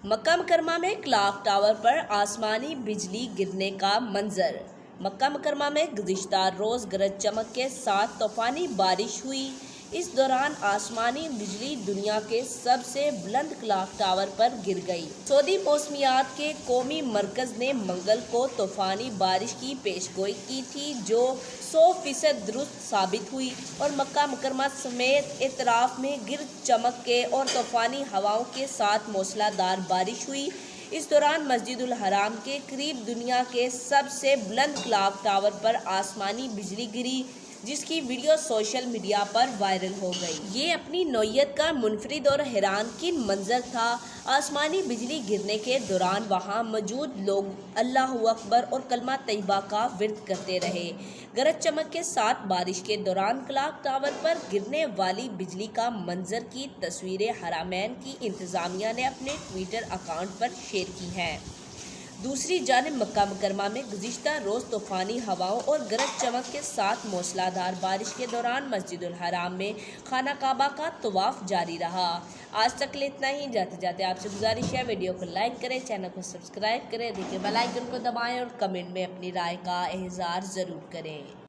मक्का मुकरमा में clock tower पर आसमानी बिजली गिरने का मंजर। मक्का मुकरमा में गुज़िश्ता रोज़ गरज चमक के साथ तूफ़ानी बारिश हुई। इस दौरान आसमानी बिजली दुनिया के सबसे बुलंद क्लॉक टावर पर गिर गई। सऊदी मौसमियात के कौमी मरकज़ ने मंगल को तूफ़ानी बारिश की पेशगोई की थी, जो 100% दुरुस्त साबित हुई और मक्का मुकरमा समेत एतराफ़ में गिरज चमक के और तूफ़ानी हवाओं के साथ मूसलाधार बारिश हुई। इस दौरान मस्जिदुल हराम के करीब दुनिया के सबसे बुलंद क्लॉक टावर पर आसमानी बिजली गिरी, जिसकी वीडियो सोशल मीडिया पर वायरल हो गई। ये अपनी नौइयत का मुनफरिद और हैरानकुन मंजर था। आसमानी बिजली गिरने के दौरान वहां मौजूद लोग अल्लाहु अकबर और कलमा तैयबा का विर्द करते रहे। गरज चमक के साथ बारिश के दौरान क्लॉक टावर पर गिरने वाली बिजली का मंजर की तस्वीरें हरामैन की इंतज़ामिया ने अपने ट्विटर अकाउंट पर शेयर की हैं। दूसरी जानिब मक्का मुकरमा में गुज़िश्ता रोज़ तूफ़ानी हवाओं और गरज चमक के साथ मूसलाधार बारिश के दौरान मस्जिदुल हराम में खाना काबा का तवाफ़ जारी रहा। आज तक ले इतना ही। जाते जाते आपसे गुजारिश है, वीडियो को लाइक करें, चैनल को सब्सक्राइब करें, देखिए बेल आइकन को दबाएं और कमेंट में अपनी राय का इज़हार ज़रूर करें।